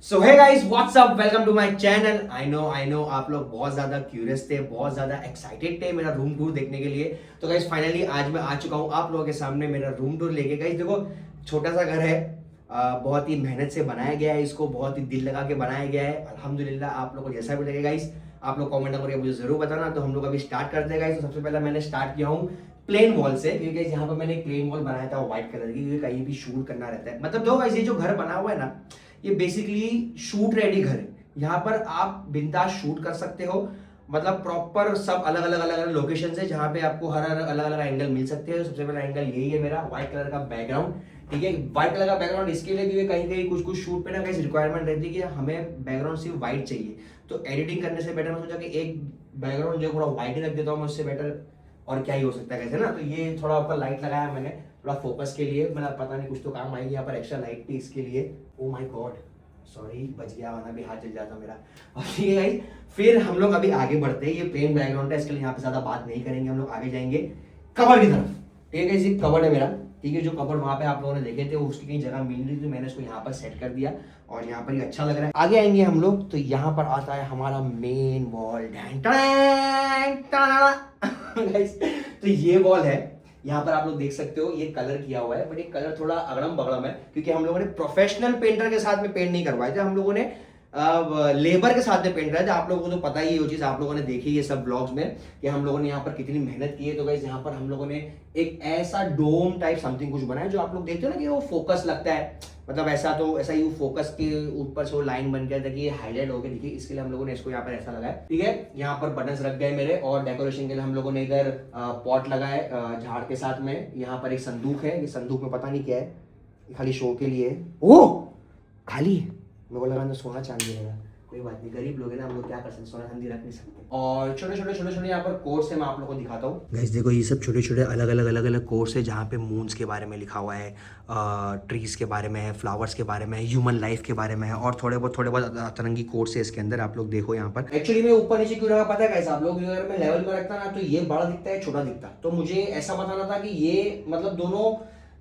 So hey guys what's up, welcome to my channel. I know आप लोग बहुत ज्यादा क्यूरियस थे, बहुत ज्यादा एक्साइटेड थे मेरा रूम टूर देखने के लिए। तो गाइस फाइनली आज मैं आ चुका हूँ आप लोगों के सामने मेरा रूम टूर लेके। गाइस देखो, छोटा सा घर है, बहुत ही मेहनत से बनाया गया है, इसको बहुत ही दिल लगा के बनाया गया है। अल्हम्दुलिल्लाह, आप लोग को जैसा भी लगे गाइस, आप लोग कमेंट करके मुझे जरूर बताना। तो हम लोग अभी स्टार्ट करते हैं गाइस। तो सबसे पहले मैंने स्टार्ट किया हूँ प्लेन वॉल से, क्योंकि यहाँ पर मैंने एक प्लेन वॉल बनाया था व्हाइट कलर की, क्योंकि कहीं भी शूट करना रहता है। मतलब दो गाइस, ये जो घर बना हुआ है ना, ये बेसिकली शूट रेडी घर है। यहाँ पर आप बिंदास शूट कर सकते हो। मतलब प्रॉपर सब अलग अलग लोकेशन है जहाँ पे आपको हर अलग अलग एंगल मिल सकते हैं। सबसे पहला एंगल यही है मेरा, व्हाइट कलर का बैकग्राउंड। ठीक है, व्हाइट कलर का बैकग्राउंड इसके लिए क्योंकि कहीं कहीं कुछ कुछ शूट पे ना कहीं रिक्वायरमेंट रहती है कि हमें बैकग्राउंड सिर्फ व्हाइट चाहिए। तो एडिटिंग करने से बेटर मैं सोचा कि एक बैकग्राउंड जो थोड़ा व्हाइट ही रख देता हूँ, उससे बेटर और क्या ही हो सकता है कैसे ना। तो ये थोड़ा ऊपर लाइट लगाया मैंने थोड़ा फोकस के लिए, मतलब पता नहीं कुछ तो काम आएगी यहाँ पर एक्स्ट्रा लाइट थी इसके लिए। ओ माय गॉड, सॉरी, बच गया, वरना भी हाथ जल जाता मेरा। और ठीक है गाइस, फिर हम लोग अभी आगे बढ़ते हैं। ये प्लेन बैकग्राउंड है, इसके लिए यहाँ पे ज्यादा बात नहीं करेंगे, हम लोग आगे जाएंगे कवर की तरफ। ठीक है गाइस, ये कवर है मेरा। ठीक है, जो कवर वहां पे आप लोगों ने देखे थे उसकी कहीं जगह मिल रही थी, तो मैंने इसको यहाँ पर सेट कर दिया और यहाँ पर ही अच्छा लग रहा है। आगे आएंगे हम लोग, तो यहाँ पर आता है हमारा मेन वॉल। गाइस, तो ये वॉल है, यहाँ पर आप लोग देख सकते हो ये कलर किया हुआ है, बट ये कलर थोड़ा अगड़म बगड़म है क्योंकि हम लोगों ने प्रोफेशनल पेंटर के साथ में पेंट नहीं करवाए थे, हम लोगों ने लेबर के साथ में पेंट कराया था। आप लोगों को तो पता ही है वो चीज, आप लोगों ने देखी है सब ब्लॉग्स में कि हम लोगों ने यहाँ पर कितनी मेहनत की है। तो गाइस, यहाँ पर हम लोगों ने एक ऐसा डोम टाइप समथिंग कुछ बनाया जो आप लोग देखते हो ना कि वो फोकस लगता है, मतलब ऐसा, तो ऐसा ही फोकस के ऊपर से वो लाइन बन गया था कि ये हाईलाइट हो गया। देखिए, इसके लिए हम लोगों ने इसको यहाँ पर ऐसा लगाया। ठीक है, यहाँ पर बटन्स रख गए मेरे, और डेकोरेशन के लिए हम लोगों ने इधर पॉट लगाए झाड़ के साथ में। यहाँ पर एक संदूक है, ये संदूक में पता नहीं क्या है, खाली शो के लिए। ओ खाली है, मेरे को लगा तो सोना चांदी रहेगा, कोई बात नहीं, गरीब लोग हैं ना हम लोग, क्या कर सकते, सोना चांदी रख नहीं सकते। और छोटे छोटे यहाँ पर कोर्स है, मैं आप लोगों को दिखाता हूँ। गाइस देखो, ये सब छोटे छोटे अलग अलग कोर्स है जहाँ पे मून्स के बारे में लिखा हुआ है, ट्रीज के बारे में है, फ्लावर्स के बारे में है, ह्यूमन लाइफ के बारे में है, और थोड़े बहुत अतरंगी कोर्स है इसके अंदर। आप लोग देखो यहाँ पर एक्चुअली मैं ऊपर नीचे क्यों रखा पता है कैसा, आप लोग अगर मैं लेवल में रखता ना तो ये बड़ा दिखता है, छोटा दिखता। तो मुझे ऐसा बताना था कि ये मतलब दोनों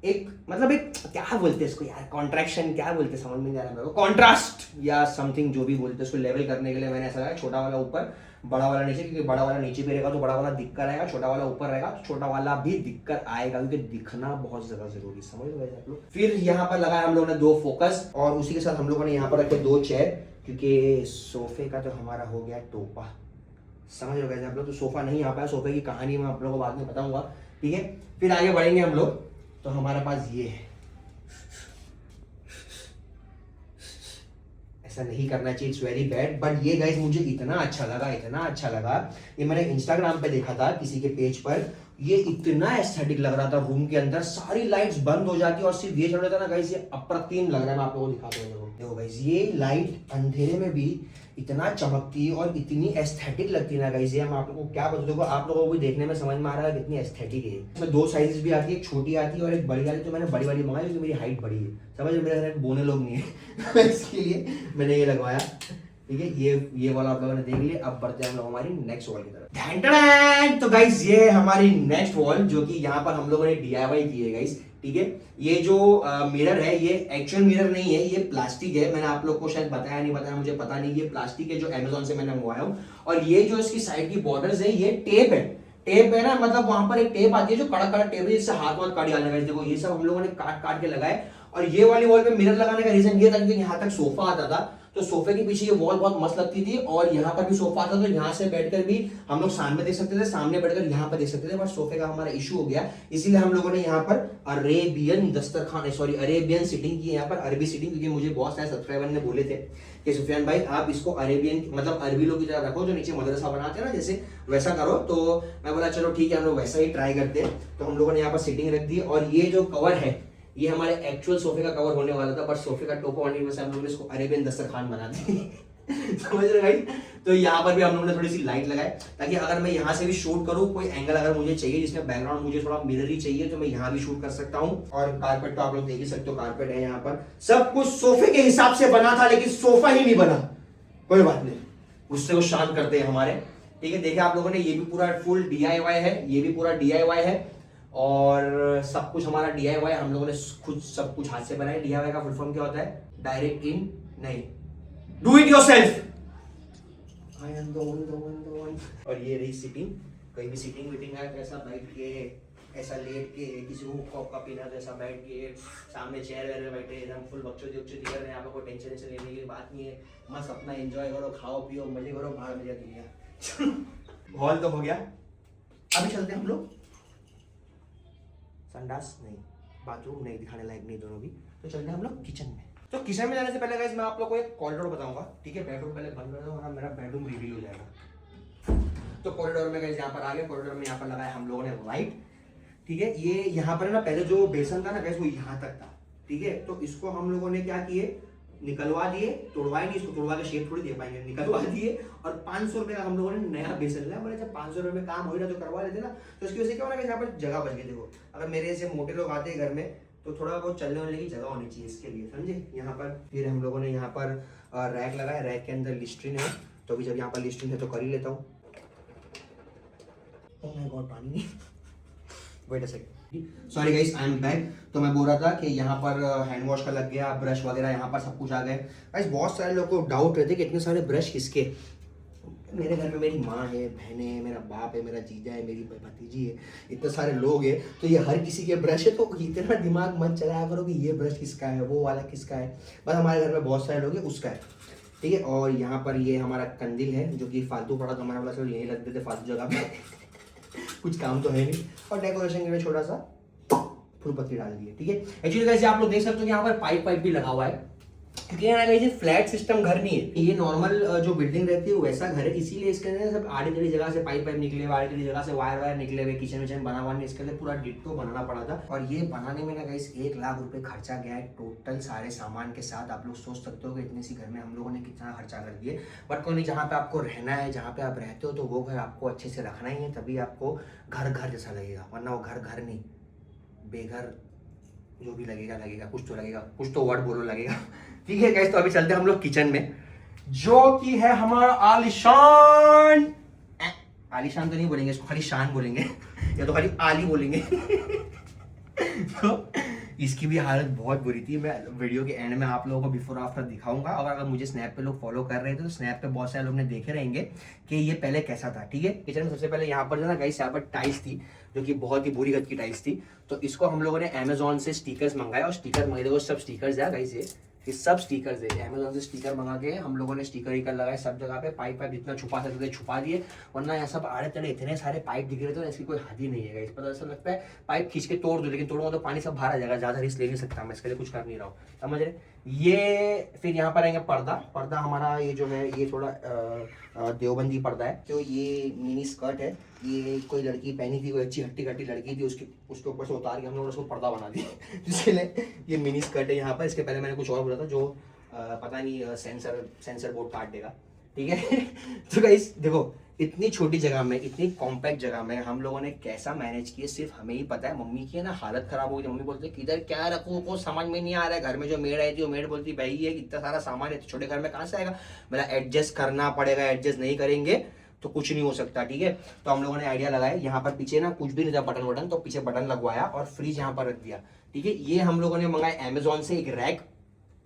एक, मतलब एक क्या बोलते हैं इसको यार, कॉन्ट्रैक्शन क्या बोलते हैं, समझ में नहीं आ रहा मेरे को, कॉन्ट्रास्ट या समथिंग जो भी बोलते हैं, उसको लेवल करने के लिए मैंने ऐसा लगाया, छोटा वाला ऊपर बड़ा वाला नीचे, क्योंकि बड़ा वाला नीचे भी रहेगा तो बड़ा वाला दिक्कत आएगा, छोटा वाला ऊपर रहेगा तो छोटा वाला भी दिक्कत आएगा, क्योंकि दिखना बहुत ज्यादा जरूरी, समझ लो आप लोग। फिर यहाँ पर लगाया हम लोगों ने 2 फोकस, और उसी के साथ हम लोगों ने यहाँ पर रखे 2 चेयर, क्योंकि सोफे का तो हमारा हो गया टोपा, समझ लो कैसे आप लोग। तो सोफा नहीं आ पाया, सोफे की कहानी मैं आप लोगों को बाद में बताऊंगा। ठीक है, फिर आगे बढ़ेंगे हम लोग, तो हमारे पास ये है, ऐसा नहीं करना चाहिए, इट्स वेरी बैड, बट ये गाइस मुझे इतना अच्छा लगा। ये मैंने इंस्टाग्राम पे देखा था किसी के पेज पर, ये इतना एस्थेटिक लग रहा था। रूम के अंदर सारी लाइट्स बंद हो जाती और सिर्फ ये चल रहा था ना गाइस, ये अप्रतिम लग रहा है। मैं आप लोगों को दिखाता हूँ, देखो गाइस, ये लाइट अंधेरे में भी इतना चमकती और इतनी एस्थेटिक लगती है ना गाइस, ये हम आप लोगों को क्या बता, देखो आप लोगों को भी देखने में समझ में आ रहा है कितनी एस्थेटिक है। इसमें 2 साइजेस भी आती है, एक छोटी आती है और एक बड़ी आती है। तो मैंने बड़ी वाली मंगाई क्योंकि मेरी हाइट बड़ी है, समझ लो, मेरे घर में बोने लोग नहीं है इसके लिए मैंने ये लगवाया। ठीक है, ये वाला आप लोगों ने देख लिया। अब बढ़ते हैं हम लोग हमारी नेक्स्ट वॉल की तरफ। तो गाइस, ये है हमारी नेक्स्ट वॉल, जो कि यहाँ पर हम लोगों ने DIY की है गाइस। ठीक है, ये जो मिरर है ये एक्चुअल मिरर नहीं है, ये प्लास्टिक है। मैंने आप लोग को शायद बताया नहीं बताया, मुझे पता नहीं, ये प्लास्टिक है जो अमेजोन से मैंने मंगवाया हूँ। और ये जो इसकी साइड की बॉर्डर्स है, ये टेप है ना, मतलब वहां पर एक टेप आती है जो कड़ा टेप है, जिससे हाथ काट जाने का। देखो, ये सब हम लोगों ने काट के लगाए। और ये वाली वॉल पे मिरर लगाने का रीजन ये था क्योंकि यहाँ तक सोफा आता था, तो सोफे के पीछे ये वॉल बहुत मस्त लगती थी, और यहाँ पर भी सोफा आता, तो यहाँ से बैठकर भी हम लोग सामने देख सकते थे, सामने बैठकर यहाँ पर देख सकते थे। बट सोफे का हमारा इशू हो गया, इसीलिए हम लोगों ने यहाँ पर अरेबियन सिटिंग की, यहाँ पर अरबी सिटिंग, क्योंकि मुझे बहुत सारे सब्सक्राइबर ने बोले थे कि सुफियान भाई आप इसको अरेबियन, मतलब अरबी लोग की तरह रखो, जो नीचे मदरसा बनाते हैं ना जैसे, वैसा करो। तो मैं बोला चलो ठीक है, हम लोग वैसा ही ट्राई करते हैं। तो हम लोगों ने यहाँ पर सिटिंग रख दी, और ये जो कवर है ये हमारे एक्चुअल सोफे का कवर होने वाला था, बट सोफे का टोपो होने की वजह से हम लोगों ने इसको अरेबियन दस्तरखान बना दी समझ रहे भाई। तो यहाँ पर भी हम लोगों ने थोड़ी सी लाइट लगाए, ताकि अगर मैं यहाँ से भी शूट करूँ, कोई एंगल अगर मुझे चाहिए जिसमें बैकग्राउंड मुझे थोड़ा मिरर ही चाहिए, तो मैं यहाँ भी शूट कर सकता हूँ। और कारपेट तो आप लोग देख ही सकते हो, कारपेट है यहाँ पर, सब कुछ सोफे के हिसाब से बना था, लेकिन सोफा ही नहीं बना, कोई बात नहीं, उससे वो शांत करते हैं हमारे। ठीक है, देखिए आप लोगों ने, ये भी पूरा फुल DIY है, ये भी पूरा DIY है, और सब कुछ हमारा DIY, हम लोगों ने खुद सब कुछ हाथ से बनाया। DIY का फुल फॉर्म क्या होता है? डायरेक्ट इन नहीं, do it yourself. I am the one. और ये रही सीटिंग, कहीं भी सीटिंग वीटिंग है तो ऐसा बैठ के, ऐसा लेट के, किसी को कॉक का पीना तो ऐसा बैठ के, सामने चेयर वेयर बैठे एकदम फुल बकचोदी कर रहे हैं। यहाँ पे कोई टेंशन वेंशन लेने की बात नहीं है, मस्त अपना एंजॉय करो, खाओ पियो, मजे करो, बाहर मजा दुनिया। हॉल तो हो गया, अभी चलते हैं हम लोग संडास नहीं, बाथरूम नहीं, दिखाने लायक नहीं दोनों भी, तो चलते हैं हम लोग किचन में। तो किचन में जाने से पहले गाइस मैं आप लोग को एक कॉरिडोर बताऊंगा, ठीक है। बेडरूम पहले बंद कर दो वरना मेरा बेडरूम रिवील हो जाएगा। तो कॉरिडोर में गाइस यहाँ पर आ गए, कॉरिडोर में यहाँ पर लगाया हम लोगों ने लाइट, ठीक है। ये यहाँ पर ना पहले जो बेसन था ना गाइस वो यहाँ तक था, ठीक है। तो इसको हम लोगों ने क्या किए, निकलवा दिए, तोड़वाए नहीं, इसको तोड़वा के शेप थोड़ी दे पाएंगे, निकलवा दिए। और 500 रुपए का हम लोगों ने नया बेसन लिया। बोले जब 500 रुपए में काम हो रहा तो करवा लेते ना। तो इसकी वजह से क्या होना कि यहाँ पर जगह बच गई। देखो अगर मेरे ऐसे मोटे लोग आते हैं घर में तो थोड़ा बहुत चलने वाले की जगह होनी चाहिए इसके लिए, समझे। यहाँ पर फिर हम लोगों ने यहाँ पर रैक लगाया, रैक के अंदर लिस्ट्रिन है, तो अभी जब यहाँ पर लिस्ट्रिन है तो कर ही लेता हूँ। ओह माय गॉड, पानी नहीं, wait a second, sorry guys I am back. तो मैं बोल रहा था कि यहाँ पर हैंड वॉश का लग गया, ब्रश वगैरह यहाँ पर सब कुछ आ गए। गाइस बहुत सारे लोगों को डाउट रहते कि इतने सारे ब्रश किसके। मेरे घर में मेरी माँ है, बहनें हैं, मेरा बाप है, मेरा जीजा है, मेरी भतीजी है, इतने सारे लोग हैं, तो ये हर किसी के ब्रश है। तो इतना दिमाग मत चलाया करो कि ये ब्रश किसका है, वो वाला किसका है। बस हमारे घर में बहुत सारे लोग हैं, उसका है, ठीक है। और यहाँ पर ये हमारा कंदिल है जो कि फालतू पड़ा, तो हमारा वाला सब यहीं रख देते फालतू जगह पे कुछ काम तो है नहीं। और डेकोरेशन के लिए छोटा सा फूल पत्ती डाल दिए, ठीक है। एक्चुअली गाइस आप लोग देख सकते हो कि यहाँ पर पाइप भी लगा हुआ है, क्योंकि यहाँ ये फ्लैट सिस्टम घर नहीं है, ये नॉर्मल जो बिल्डिंग रहती है वैसा घर है, इसीलिए इसके अंदर सब आड़ी टेढ़ी जगह से पाइप निकले हुए, आड़ी टेढ़ी जगह से वायर निकले हुए, किचन विचन बना हुआ नहीं, इसके लिए पूरा डिट्टो बनाना पड़ा था। और ये बनाने में ना गाइस 1 लाख रुपए खर्चा गया है टोटल सारे सामान के साथ। आप लोग सोच सकते हो कि इतने सी घर में हम लोगों ने कितना खर्चा कर दिए। बट कोई नहीं, जहाँ पे आपको रहना है, जहाँ पे आप रहते हो, तो वो घर आपको अच्छे से रखना ही है, तभी आपको घर जैसा लगेगा, वरना वो घर नहीं, बेघर जो भी लगेगा, कुछ तो लगेगा, कुछ तो वर्ड बोलो लगेगा, ठीक है गाइस। तो अभी चलते हैं हम लोग किचन में, जो कि है हमारा आलीशान। आलीशान तो नहीं बोलेंगे इसको, खाली शान बोलेंगे या तो खाली आली बोलेंगे तो इसकी भी हालत बहुत बुरी थी। मैं वीडियो के एंड में आप लोगों को बिफोर आफ्टर दिखाऊंगा। और अगर मुझे स्नैप पे लोग फॉलो कर रहे थे तो स्नैप पे बहुत सारे लोग ने देखे रहेंगे कि ये पहले कैसा था, ठीक है। किचन में सबसे पहले यहाँ पर जो ना गाइस, यहाँ पर टाइल्स थी जो कि बहुत ही बुरी गत की टाइल्स थी। तो इसको हम लोगों ने अमेजोन से स्टिकर्स मंगाया, और स्टिकर मंगाए, वो सब स्टिकर्स है गाइस, ये सब स्टिकर्स है। अमेजोन से स्टिकर मंगा के हम लोगों ने स्टिकर लगाए सब जगह पे, पाइप जितना छुपा सकते थे छुपा दिए, वरना यहाँ सब आड़े तड़े इतने सारे पाइप दिख रहे थे, इसकी कोई हद ही नहीं है। इस पर ऐसा लगता है पाइप खींच के तोड़ दो, लेकिन तोड़ूंगा तो पानी सब बाहर आ जाएगा, ज्यादा रिस्क ले नहीं सकता मैं, इसके लिए कुछ कर नहीं रहा हूँ, समझ रहे। ये फिर यहाँ पर आएंगे पर्दा हमारा, ये जो है ये थोड़ा देवबंदी पर्दा है। तो ये मिनी स्कर्ट है, ये कोई लड़की पहनी थी, कोई अच्छी हट्टी कट्टी लड़की थी, उसके ऊपर से उतार के हम लोगों ने उसको पर्दा बना दिया जिसके लिए ये मिनी स्कर्ट है यहाँ पर। इसके पहले मैंने कुछ और बोला था जो पता नहीं सेंसर बोर्ड काट देगा, ठीक है तो गाइस देखो, इतनी छोटी जगह में, इतनी कॉम्पैक्ट जगह में हम लोगों ने कैसा मैनेज किया सिर्फ हमें ही पता है। मम्मी की है ना हालत खराब हो गई, मम्मी बोलते किधर क्या रखूं, को समझ में नहीं आ रहा है। घर में जो मेड आई थी वो मेड बोलती भाई ये इतना सारा सामान है, छोटे घर में कहाँ से आएगा। मेरा एडजस्ट करना पड़ेगा, एडजस्ट नहीं करेंगे तो कुछ नहीं हो सकता, ठीक है। तो हम लोगों ने आइडिया लगाया, यहाँ पर पीछे ना कुछ भी नहीं था बटन, तो पीछे बटन लगवाया और फ्रिज यहाँ पर रख दिया, ठीक है। ये हम लोगों ने मंगाया अमेजोन से, एक रैक,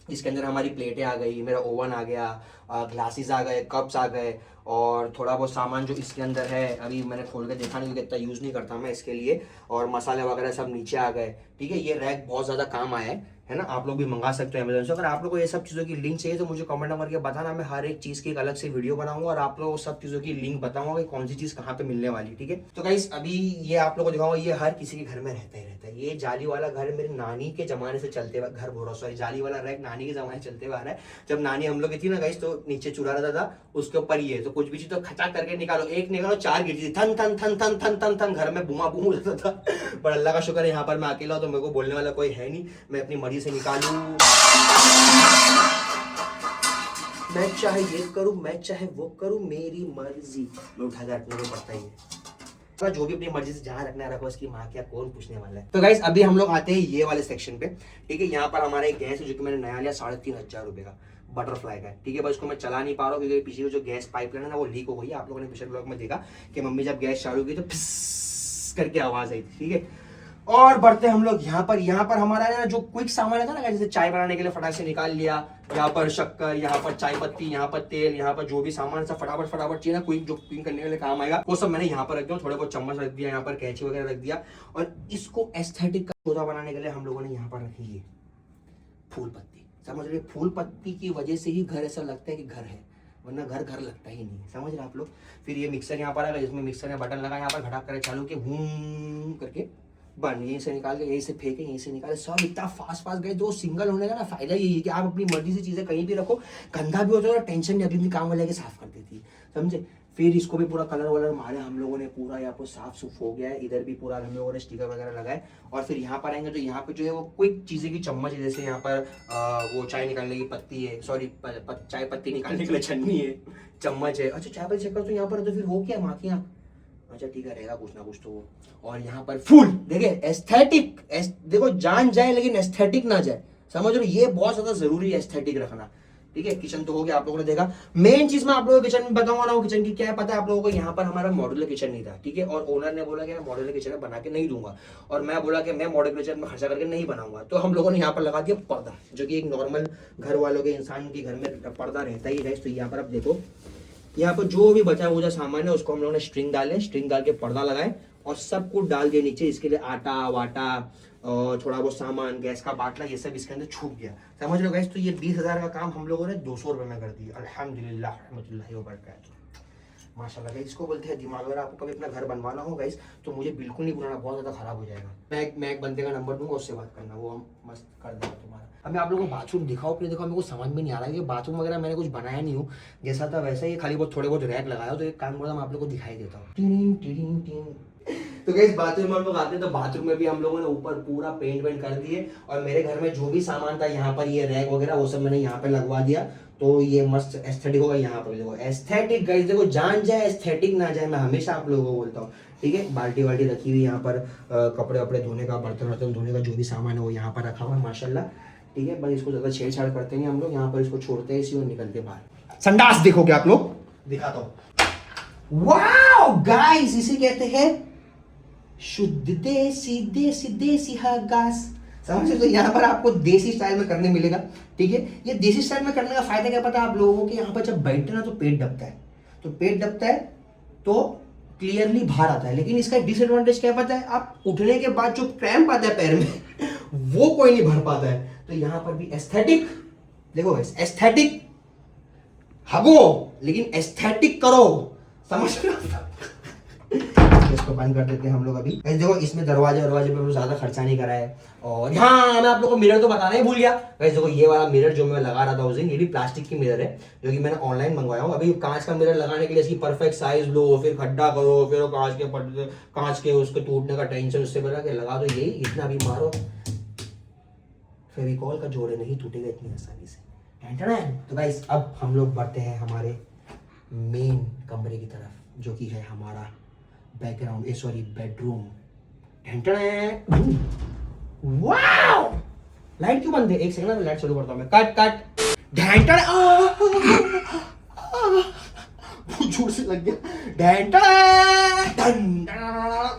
इसके अंदर हमारी प्लेटें आ गई, मेरा ओवन आ गया, ग्लासेस आ गए, कप्स आ गए, और थोड़ा बहुत सामान जो इसके अंदर है अभी मैंने खोल के देखा नहीं क्योंकि इतना यूज़ नहीं करता मैं इसके लिए, और मसाले वगैरह सब नीचे आ गए, ठीक है। ये रैक बहुत ज़्यादा काम आया है ना, आप लोग भी मंगा सकते हो अमेजोन से। अगर आप लोग को ये सब चीज़ों की लिंक चाहिए तो मुझे कमेंट करके बताना, मैं हर एक चीज़ की एक अलग से वीडियो बनाऊंगा और आप लोगों को सब चीज़ों की लिंक बताऊंगा कि कौन सी चीज़ कहाँ पे मिलने वाली, ठीक है। तो गाइस अभी ये आप लोगों को दिखाऊंगा, ये हर किसी के घर में रहता ही रहता है। ये जाली वाला घर मेरी नानी के जमाने से चलते हुए घर, बोल रहा सॉरी, जाली वाला रैक नानी के जमाने से चलते हुए आ रहा है। जब नानी हम लोग की थी ना गाइस, तो नीचे चूल्हा रहता था, उसके ऊपर ये तो कुछ भी चीज तो खचा करके निकालो, एक निकालो 4 गिरती थी, थन थन थन थन थन थन थन, घर में बुमा बुम रहता था। पर अल्लाह का शुक्र है यहाँ पर मैं अकेला हूँ तो मेरे को बोलने वाला कोई है नहीं, मैं अपनी मर्जी से निकालूं, मैं चाहे ये करूं, मैं चाहे वो करूं, मेरी मर्जी। मैं उठा के रखने को पड़ता ही है, जो भी अपनी मर्जी से जहां रखना रखो, इसकी माँ क्या कौन पूछने वाला है। तो गाइस अभी हम लोग आते हैं ये वाले सेक्शन पे, ठीक है। यहाँ पर हमारा एक गैस है जो कि मैंने नया लिया 3500 रुपए का, बटरफ्लाई का, ठीक है। बस उसको मैं चला नहीं पा रहा हूँ क्योंकि पीछे जो गैस पाइपलाइन है ना वो लीक हो गई है। आप लोगों ने पिछले ब्लॉग में देखा कि मम्मी जब गैस चालू की तो फिस करके आवाज आई थी, ठीक है। और बढ़ते हम लोग यहाँ पर हमारा ना जो क्विक सामान है ना, जैसे चाय बनाने के लिए फटाक से निकाल लिया, यहाँ पर शक्कर, यहाँ पर चाय पत्ती, यहाँ पर तेल, यहाँ पर जो भी सामान सब फटाफट चाहिए ना क्विक, जो कुकिंग करने के लिए काम आएगा, वो सब मैंने यहाँ पर रख दिया। थोड़े बहुत चम्मच रख दिया, यहाँ पर कैंची वगैरह रख दिया। और इसको एस्थेटिक का पौधा बनाने के लिए हम लोगों ने यहाँ पर रखी है फूल पत्ती। समझ रहे, फूल पत्ती की वजह से ही घर ऐसा लगता है कि घर है, वरना घर घर लगता ही नहीं। समझ रहे आप लोग। फिर ये मिक्सर यहाँ पर आएगा, जिसमें मिक्सर में बटन लगा, यहाँ पर घटाक करे चालू के हूं करके बन, यहीं से निकाल के यहीं से फेंके, यहीं से निकाले, सब इतना फास्ट गए। दो सिंगल होने का ना फायदा यही है कि आप अपनी मर्जी से चीजें कहीं भी रखो, गंदा भी होता है, टेंशन नहीं, अगली काम वाले के साफ कर देती है, समझे। फिर इसको भी पूरा कलर वलर मारे हम लोगों ने, पूरा यहाँ पर साफ सुफ हो गया है। इधर भी पूरा हम लोगों ने स्टिकर वगैरह लगाए। और फिर यहाँ पर आएंगे तो यहाँ पे जो है वो क्विक चीजें की चम्मच है, जैसे यहाँ पर वो चाय निकालने की पत्ती है, सॉरी चाय पत्ती निकालने के लिए छन्नी है, चम्मच है। अच्छा चाय पत्ती चेक कर, तो यहाँ पर तो फिर वो क्या माखियाँ, अच्छा ठीक है, रहेगा कुछ ना कुछ तो वो। और यहाँ पर फूल, देखिए एस्थेटिक, देखो जान जाए लेकिन एस्थेटिक ना जाए, समझ लो, ये बहुत ज्यादा जरूरी है एस्थेटिक रखना। ठीक है, किचन तो हो गया, आप लोगों ने देखा। मेन चीज मैं आप लोगों को किचन में बताऊंगा ना, वो किचन की क्या है पता है आप लोगों को। यहाँ पर हमारा मॉड्यूलर किचन नहीं था, ठीक है, और ओनर ने बोला कि मैं मॉड्यूलर किचन बना के नहीं दूंगा, और मैं बोला कि मैं मॉड्यूलर किचन में खर्चा करके नहीं बनाऊंगा। तो हम लोगों ने यहाँ पर लगा दिया पर्दा, जो कि एक नॉर्मल घर वालों के इंसान के घर में पर्दा रहता ही है। तो यहाँ पर आप देखो, यहाँ पर जो भी बचा हुआ सामान है उसको हम लोगों ने स्ट्रिंग डाल के पर्दा लगाए, और सब कुछ डाल दिया नीचे। इसके लिए आटा वाटा और थोड़ा बहुत सामान, गैस का बाटला, ये सब इसके अंदर छूट गया, समझ लो गाइस। तो ये 20,000 का काम हम लोगों ने 200 रुपए में कर दिया, अल्हम्दुलिल्लाह रहमतुल्लाहि व बरकातहू, माशाल्लाह। गाइस इसको बोलते हैं दिमाग। अगर आपको कभी अपना घर बनवाना हो गाइस, तो मुझे बिल्कुल नहीं बनाना, बहुत ज्यादा खराब हो जाएगा। मैं एक बंदे का नंबर दूंगा, उससे बात करना, वो हम मस्त कर देगा तुम्हारा। अब मैं आप लोगों को बाथरूम दिखाओ फिर देखो, मेरे को समझ में नहीं आ रहा है कि बाथरूम वगैरह मैंने कुछ बनाया नहीं हूँ, जैसा था वैसा ही, खाली बहुत थोड़े बहुत रैक लगाया। तो एक काम करता, मैं आप लोगों को दिखाई देता हूँ। तो गाइस बाथरूम में हम लोग आते हैं, तो बाथरूम में भी हम लोगों ने ऊपर पूरा पेंट वेंट कर दिए। और मेरे घर में जो भी सामान था यहाँ पर, ये रैक वगैरह वो सब मैंने यहाँ पे लगवा दिया। तो ये मस्त एस्थेटिक होगा। यहाँ पर देखो एस्थेटिक गाइस, देखो जान जाए एस्थेटिक ना जाए, मैं हमेशा आप लोगों को बोलता हूँ, ठीक है। बाल्टी वाल्टी रखी हुई यहाँ पर, कपड़े वपड़े धोने का, बर्तन वर्तन धोने का जो भी सामान है वो यहाँ पर रखा हुआ है माशाल्लाह, ठीक है। बस इसको ज्यादा छेड़छाड़ करते नहीं हम लोग, यहाँ पर इसको छोड़ते हैं इसी और निकलते बाहर। संडास देखोगे आप लोग, दिखाता हूँ। वाओ गाइस, इसे कहते हैं शुद्ध देसी हगास, समझ रहे। तो यहाँ पर आपको देसी स्टाइल में करने मिलेगा, ठीक है। ये देसी स्टाइल में करने का फायदा क्या पता है आप लोगों को, कि यहाँ पर जब बैठते ना तो पेट दबता है, तो क्लियरली बाहर आता है। लेकिन इसका डिसएडवांटेज क्या पता है, आप उठने के बाद जो क्रैम्प आता है पैर में वो कोई नहीं भर पाता है। तो यहाँ पर भी एस्थेटिक, देखो एस्थेटिक हगो लेकिन एस्थेटिक करो, समझ रहे। इसको बंद कर देते हैं हम लोग अभी। देखो इसमें दरवाजे पे ज्यादा खर्चा नहीं करा है। और हाँ, मैं आप लोगों को मिरर तो बताना ही भूल गया। वैसे देखो ये वाला मिरर जो मैं लगा रहा था उस दिन, ये भी प्लास्टिक की मिरर है, जो कि मैंने ऑनलाइन मंगवाया हूँ। अभी कांच का मिरर लगाने के लिए इसकी परफेक्ट साइज लो, फिर खड्डा करो, फिर कांच के उसके टूटने का टेंशन, उससे बना के लगा दो, यही इतना भी मारो, फेविकॉल का जोड़े नहीं टूटेगा इतनी आसानी से। तो गाइस अब हम लोग बढ़ते हैं हमारे मेन कमरे की तरफ, जो कि है हमारा background, sorry bedroom. Wow, light क्यों बंद है? एक सेकंड में लाइट चालू करता हूं मैं। कट बहुत जोर से लग गया।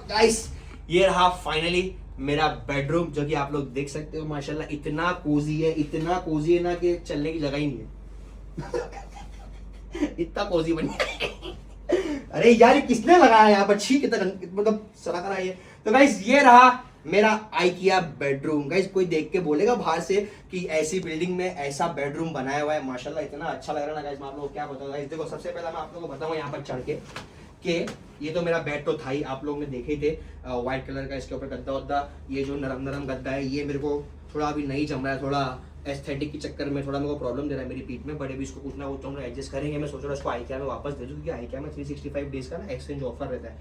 गाइस ये रहा फाइनली मेरा बेडरूम, जो कि आप लोग देख सकते हो माशाल्लाह इतना कोजी है ना कि चलने की जगह ही नहीं है। इतना कोजी बन गया। अरे यार किसने लगाया यहाँ पर, छी कितना मतलब सड़ा करा है। तो गाइस ये रहा मेरा आइकिया बेडरूम। गाइस कोई देख के बोलेगा बाहर से कि ऐसी बिल्डिंग में ऐसा बेडरूम बनाया हुआ है, माशाल्लाह इतना अच्छा लग रहा है ना गाइस। मैं आप लोगों को क्या बताऊं गाइस, देखो सबसे पहले मैं आप लोगों को बताऊं यहाँ पर चढ़ के कि ये तो मेरा बेड तो था ही, आप लोगों ने देखे थे व्हाइट कलर का, इसके ऊपर गद्दा वद्दा, ये जो नरम गद्दा है ये मेरे को थोड़ा अभी नहीं जम रहा है, थोड़ा एस्थेटिक के चक्कर में थोड़ा मेरे को प्रॉब्लम दे रहा है मेरी पीठ में, बट अभी इसको कुछ ना कुछ तो हम एडजस्ट करेंगे। मैं सोच रहा हूँ इसको आइकिया में वापस दे दूँ, क्योंकि आइकिया में 365 डेज का ना एक्सचेंज ऑफर रहता है।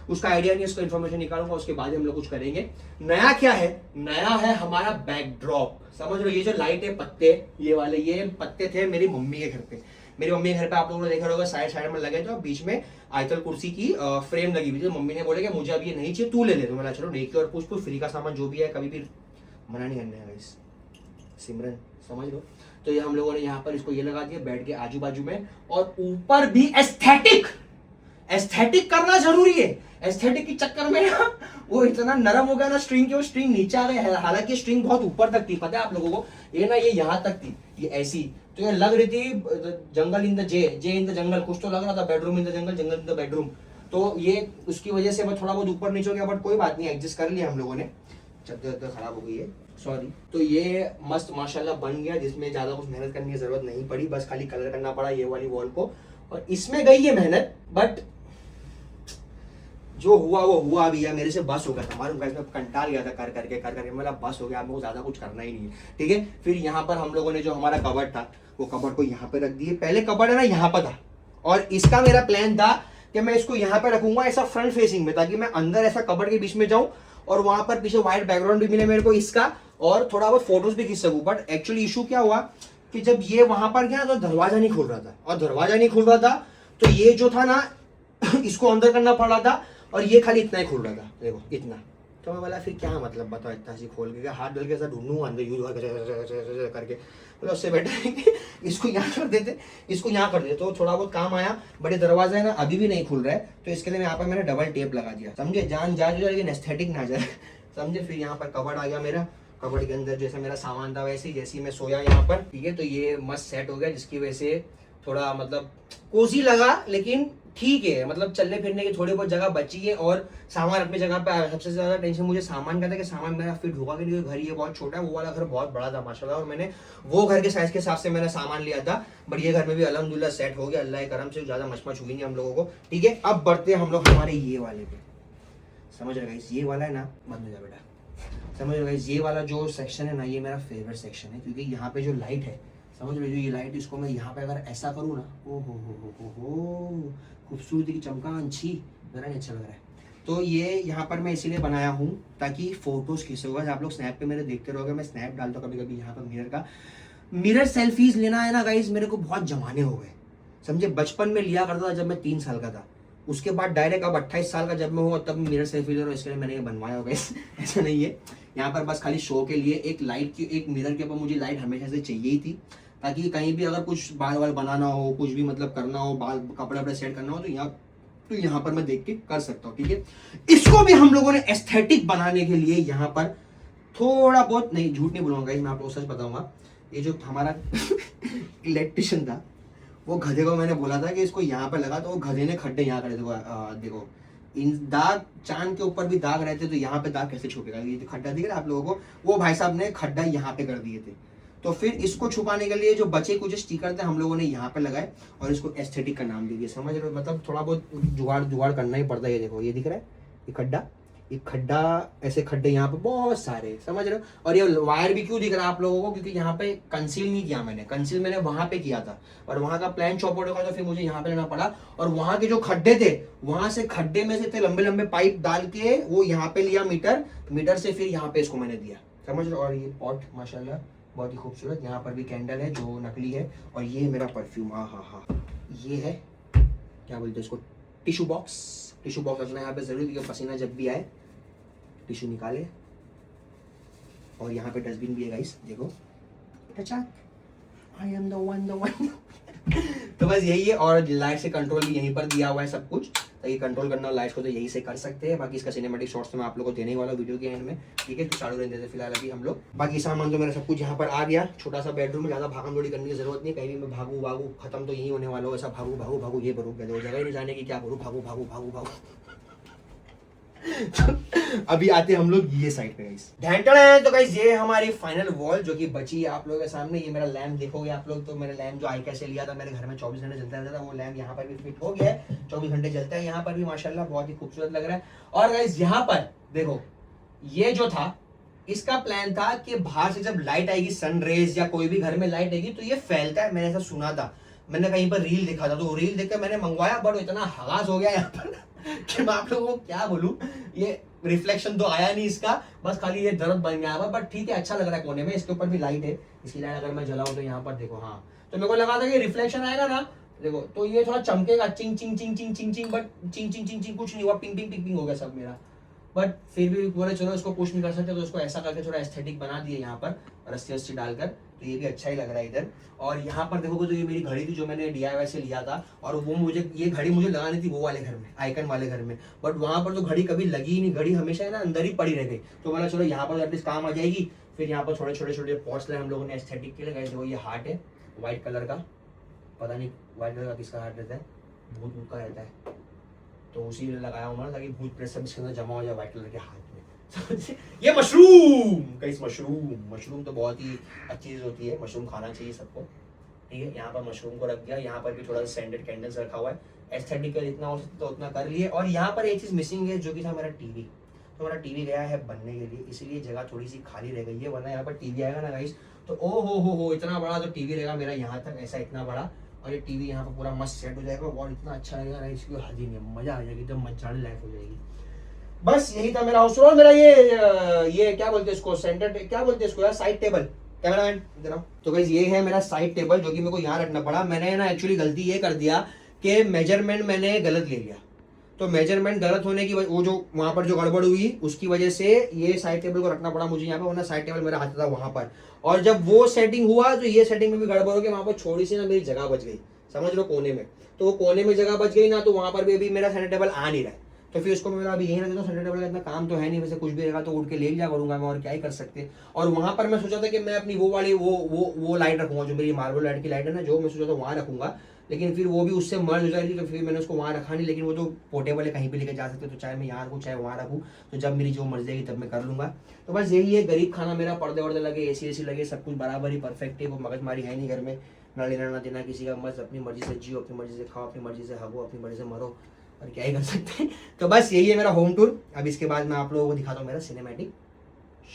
उसका आइडिया नहीं है, उसका इन्फॉर्मेशन निकालूंगा, उसके बाद हम लोग कुछ करेंगे। नया क्या है, नया है हमारा बैकड्रॉप। समझ लो ये जो लाइट है, पत्ते ये वाले, ये पत्ते थे मेरी मम्मी के घर पे। मेरी मम्मी के घर पे आप लोगों ने देखा होगा साइड में लगे थे, बीच में आयतल कुर्सी की फ्रेम लगी हुई थी। मम्मी ने बोले कि मुझे अब ये नहीं चाहिए, तू ले ले। तो मैंने चलो देखिए, और पूछ फ्री का सामान जो भी है कभी भी मना नहीं करना है गाइस, सिमरन समझ लो। तो ये हम लोगों ने यहाँ पर इसको ये लगा दिया बेड के आजू बाजू में, और ऊपर भी एस्थेटिक करना जरूरी है। एस्थेटिक के चक्कर में ना वो इतना नरम हो गया ना स्ट्रिंग की, वो स्ट्रिंग नीचे आ गई। हालांकि स्ट्रिंग बहुत ऊपर तक थी, पता है आप लोगों को, ये ना ये यहाँ तक थी, ये ऐसी, तो ये लग रही थी जंगल in the J in the jungle, कुछ तो लग रहा था, bedroom in the jungle, jungle in the bedroom. तो ये उसकी वजह से मैं थोड़ा बहुत ऊपर नीचे हो गया, बट कोई बात नहीं, एडजस्ट कर लिया हम लोगों ने। चद्दर खराब हो गई है, सॉरी। तो ये मस्त माशाल्लाह बन गया, जिसमें ज्यादा कुछ मेहनत करने की जरूरत नहीं पड़ी, बस खाली कलर करना पड़ा ये वाली वॉल को, और इसमें गई है मेहनत, बट जो हुआ वो हुआ भी है। मेरे से बस हो गया था, हमारे में कंटाल गया था कर करके मतलब बस हो गया, आपको ज्यादा कुछ करना ही नहीं है, ठीक है। फिर यहाँ पर हम लोगों ने जो हमारा कबर्ड था, वो कबर्ड को यहाँ पे रख दिए। पहले कबर्ड है ना यहाँ पर था, और इसका मेरा प्लान था कि मैं इसको यहाँ पे रखूंगा ऐसा फ्रंट फेसिंग में, ताकि मैं अंदर ऐसा कबर्ड के बीच में जाऊं और वहां पर पीछे व्हाइट बैकग्राउंड भी मिले मेरे को इसका, और थोड़ा बहुत फोटोज भी खींच सकूं। बट एक्चुअली इशू क्या हुआ कि जब ये वहां पर गया तो दरवाजा नहीं खुल रहा था, और दरवाजा नहीं खुल रहा था तो ये जो था ना इसको अंदर करना पड़ रहा था, और ये खाली इतना ही खुल रहा था, देखो इतना। तो मैं बोला फिर क्या मतलब बताओ, इतना सी खोल के हाथ डल के ऐसा ढूंढूंगा अंदर यूज करके, मतलब उससे बेटर है कि इसको यहाँ कर देते, इसको यहाँ कर देते, तो थोड़ा बहुत काम आया। बड़े दरवाजा है ना अभी भी नहीं खुल रहा है, तो इसके लिए मैं यहाँ पर मैंने डबल टेप लगा दिया, समझे, जान जा जो लेकिन एस्थेटिक ना जाए, समझे। फिर यहाँ पर कबर्ड आ गया मेरा, कबर्ड के अंदर जैसा मेरा सामान था वैसे ही, जैसे ही मैं सोया यहाँ पर, ठीक है, तो ये मस्त सेट हो गया, जिसकी वजह से थोड़ा मतलब कोसी लगा, लेकिन ठीक है, मतलब चलने फिरने की थोड़ी बहुत जगह बची है, और सामान अपनी जगह पे आया। सबसे ज्यादा टेंशन मुझे सामान का था कि सामान मेरा फिट होगा कि नहीं, घर ये बहुत छोटा है, वो वाला घर बहुत बड़ा था माशाल्लाह, और मैंने वो घर के साइज के हिसाब से मैंने सामान लिया था। बट ये घर में भी अल्हम्दुलिल्लाह सेट हो गया, अल्लाह के करम से ज्यादा मचमच हुई नहीं हम लोगों को, ठीक है। अब बढ़ते हैं हम लोग हमारे ये वाले पे, समझ रहे गाइस, ये वाला है ना, बंद हो जा बेटा, समझ रहे गाइस, ये वाला जो सेक्शन है ना, ये मेरा फेवरेट सेक्शन है, क्योंकि यहाँ पे जो लाइट है, समझ रहे हो, ये लाइट, इसको मैं यहाँ पे अगर ऐसा करूँ ना, ओ हो खूबसूरती की चमकान, छी, जरा नहीं अच्छा लग रहा है। तो ये यहाँ पर मैं इसीलिए बनाया हूँ ताकि फोटोज खींचूंगा, आप लोग स्नैप पे मेरे देखते रहोगे, मैं स्नैप डालता हूँ कभी कभी यहाँ पर मिरर का। मिरर सेल्फीज लेना है ना गाइज, मेरे को बहुत जमाने हो गए, समझे। बचपन में लिया करता था जब मैं 3 साल का था, उसके बाद डायरेक्ट अब 28 साल का जब मैं हूँ तब मिरर सेल्फी ले रहा हूँ, इसके लिए मैंने ये बनवाया होगा ऐसा नहीं है। यहाँ पर बस खाली शो के लिए एक लाइट की, एक मिरर के ऊपर मुझे लाइट हमेशा से चाहिए ही थी, ताकि कहीं भी अगर कुछ बाल वाल बनाना हो, कुछ भी मतलब करना हो, बाल कपड़े वपड़े सेट करना हो, तो यहाँ पर मैं देख के कर सकता हूँ, ठीक है। इसको भी हम लोगों ने एस्थेटिक बनाने के लिए यहाँ पर थोड़ा बहुत, नहीं झूठ नहीं बोलूंगा, मैं आप लोगों को सच बताऊंगा, ये जो हमारा इलेक्ट्रिशियन था, वो गधे को मैंने बोला था कि इसको यहाँ पे लगा, तो वो गधे ने खड्डे यहाँ करे, देखो इन दाग, चांद के ऊपर भी दाग रहते, तो यहाँ पे दाग कैसे छुपेगा, ये खड्डा दिख रहा है आप लोगों को, वो भाई साहब ने खड्डा यहाँ पे कर दिए थे। तो फिर इसको छुपाने के लिए जो बचे कुछ स्टिकर थे हम लोगों ने यहाँ पे लगाए, और इसको एस्थेटिक का नाम दे दिया, समझ रहे हो, मतलब थोड़ा बहुत जुगाड़ करना ही पड़ता है। ये देखो, ये दिख रहा है, ये खड्डा, ऐसे खड्डे यहाँ पे बहुत सारे, समझ रहे हो। और ये वायर भी क्यों दिख रहा है आप लोगों को, क्योंकि यहाँ पे कंसील नहीं किया मैंने, कंसील मैंने वहां पे किया था, और वहां का प्लान चौपट होगा, तो फिर मुझे यहाँ पे लेना पड़ा, और वहां के जो खड्डे थे, वहां से खड्डे में से इतने लंबे लंबे पाइप डाल के वो यहाँ पे लिया मीटर से, फिर यहाँ पे इसको मैंने दिया, समझ रहे हो। और ये पॉट माशाल्लाह बहुत ही खूबसूरत, यहाँ पर भी कैंडल है जो नकली है, और ये मेरा परफ्यूम, हाँ, ये है, क्या बोलते हैं इसको, टिश्यू बॉक्स रखना है यहाँ पे जरूर, क्योंकि पसीना जब भी आए टिश्यू निकाले। और यहाँ पे डस्टबिन भी है गाइस, देखो, आई एम द वन। तो बस यही है, और लाइट से कंट्रोल भी यहीं पर दिया हुआ है सब कुछ, ताकि कंट्रोल करना लाइट को तो यही से कर सकते हैं। बाकी इसका सिनेमैटिक शॉट्स तो मैं आप लोगों को देने वाला वीडियो के एंड में, ठीक है। तो चालू रहने देते फिलहाल अभी हम लोग, बाकी सामान तो मेरा सब कुछ यहाँ पर आ गया। छोटा सा बेडरूम में, ज़्यादा भागम दौड़ी करने की जरूरत नहीं, कहीं भी मैं भागू खत्म तो यही होने वाला हो, ऐसा भागू ये करूँ, क्या जगह ही नहीं जाने की, क्या करूँ, भागू। अभी आते हम लोग ये साइड पे गाइस, ढैंटड़ है। तो गाइस ये हमारी फाइनल वॉल जो कि बची है आप लोगों के सामने। ये मेरा लैम्प देखोगे आप लोग, तो मेरा लैम्प जो आईका से लिया था, मेरे घर में 24 घंटे जलता रहता था, वो लैम्प यहाँ पर भी फिट हो गया है, 24 घंटे जलता है यहाँ पर भी माशाल्लाह, बहुत ही खूबसूरत लग रहा है। और गाइस यहाँ पर देखो, ये जो था, इसका प्लान था कि बाहर से जब लाइट आएगी, सन रेज या कोई भी घर में लाइट आएगी, तो ये फैलता है, मैंने ऐसा सुना था, मैंने कहीं पर रील देखा था, तो रील देखकर मैंने मंगवाया, बट इतना हगास हो गया यहाँ पर कि मैं आप लोगों को क्या बोलूं, ये रिफ्लेक्शन तो आया नहीं इसका, बस खाली ये दर्द बन गया है, बट ठीक है, अच्छा लग रहा है कोने में। इसके ऊपर भी लाइट है, इसकी लाइट अगर मैं जलाऊं तो यहाँ पर देखो, हाँ, तो मेरे को लगा था कि रिफ्लेक्शन आएगा ना, देखो तो ये थोड़ा चमकेगा, चिंग चिंग चिंग चिंग चिंग चिंग, बट चिंग चिंग चिंग चिंग कुछ नहीं हुआ, पिंग पिंग पिंग पिंग हो गया सब मेरा। बट फिर भी बोले चलो इसको पुश नहीं कर सकते, तो इसको ऐसा करके थोड़ा एस्थेटिक बना दिए यहाँ पर रस्सी डालकर, तो ये भी अच्छा ही लग रहा है इधर। और यहाँ पर देखोगे तो ये मेरी घड़ी थी जो मैंने DIY से लिया था, और वो मुझे ये घड़ी मुझे लगानी थी वो वाले घर में, आइकन वाले घर में, बट वहाँ पर तो घड़ी कभी लगी ही नहीं, घड़ी हमेशा है ना अंदर ही पड़ी रह गई। तो मैंने चलो यहाँ पर एटलीस्ट काम आ जाएगी। फिर यहाँ पर छोटे छोटे छोटे पॉट्स लाए हम लोगों ने एस्थेटिक के लिए। गाइस देखो ये हार्ट है व्हाइट कलर का, पता नहीं व्हाइट कलर का किसका हार्ट रहता है, भूत भूत का रहता है, तो उसी लिए लगाया हूँ ताकि भूत प्रेत सब इसके अंदर जमा हो जाए व्हाइट कलर के हाथ में। ये मशरूम, गाइस मशरूम तो बहुत ही अच्छी चीज होती है, मशरूम खाना चाहिए सबको, ठीक है। यहाँ पर मशरूम को रख दिया, यहाँ पर भी थोड़ा सा सेंटेड कैंडल्स रखा हुआ है, एस्थेटिकल जितना हो सकता है उतना कर लिए। और यहाँ पर एक चीज मिसिंग है जो कि था मेरा टीवी। तो मेरा टीवी गया है बनने के लिए, इसीलिए जगह थोड़ी सी खाली रह गई है, वरना यहाँ पर टीवी आएगा ना गाइस तो ओ हो इतना बड़ा तो टीवी रहेगा मेरा यहाँ तक, ऐसा इतना बड़ा। और ये टीवी यहाँ पर पूरा मस्त सेट हो जाएगा और इतना अच्छा लगेगा ना, इसकी हद ही नहीं, मजा आ जाएगी, एकदम मजाने लायक हो जाएगी। बस यही था मेरा हाउस टूर। और मेरा ये क्या बोलते हैं इसको, सेंटर क्या बोलते हैं इसको यार, साइड टेबल, कैमरामैन इधर आओ। तो गाइस ये है मेरा साइड टेबल जो कि मेरे को यहाँ रखना पड़ा। मैंने ना एक्चुअली गलती ये कर दिया कि मेजरमेंट मैंने गलत ले लिया। तो मेजरमेंट गलत होने की वो जो वहां पर जो गड़बड़ हुई उसकी वजह से ये साइड टेबल को रखना पड़ा मुझे यहाँ पे, वरना साइड टेबल मेरा हाथ था वहां पर। और जब वो सेटिंग हुआ तो ये सेटिंग में भी गड़बड़ हो गई, वहां पर छोटी सी ना मेरी जगह बच गई, समझ लो कोने में। तो वो कोने में जगह बच गई ना, तो वहां पर भी अभी मेरा सेंटर टेबल आ नहीं रहा है। तो फिर उसको मैं अभी यही रख देता हूँ, सेंटर टेबल का इतना काम तो है नहीं, वैसे कुछ भी रहेगा तो उठ के ले लिया करूंगा मैं, और क्या ही कर सकते। और वहां पर मैं सोचा था कि मैं अपनी वो वाली वो लाइट रखूंगा, जो मेरी मार्बल लाइट की लाइट है ना, जो मैं सोचा था वहां रखूंगा, लेकिन फिर वो भी उससे मर्ज हो जाएगी, तो फिर मैंने उसको वहां रखा नहीं। लेकिन वो तो पोर्टेबल है, कहीं पे लेके जा सकते, तो चाहे मैं यहाँ रखूँ चाहे वहां रखूँ, तो जब मेरी जो मर्जी आएगी तब मैं कर लूंगा। तो बस यही है गरीब खाना मेरा, पर्दे वर्दे लगे, AC लगे, सब कुछ बराबर ही परफेक्ट है, वो मगजमारी है नहीं घर में, ना लेना ना देना किसी का, बस अपनी मर्जी से जियो, अपनी मर्जी से खाओ, अपनी मर्जी से हगो, अपनी मर्जी से मरो, और क्या ही कर सकते हैं। तो बस यही है मेरा होम टूर। अब इसके बाद मैं आप लोगों को दिखाता हूँ मेरा सिनेमैटिक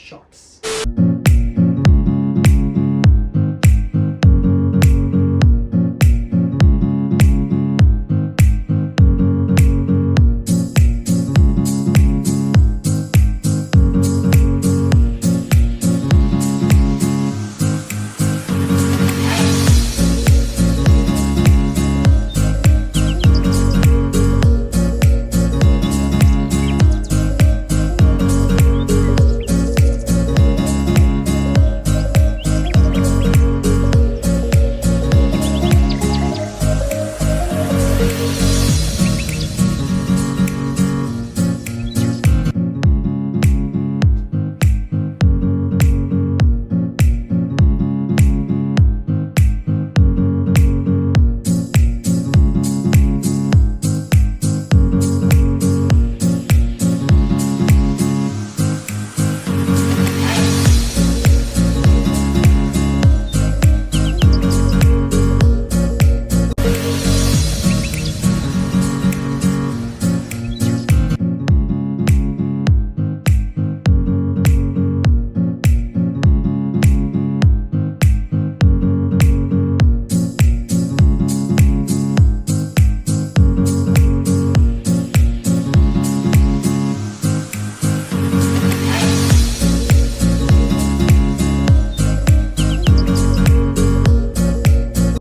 शॉट्स।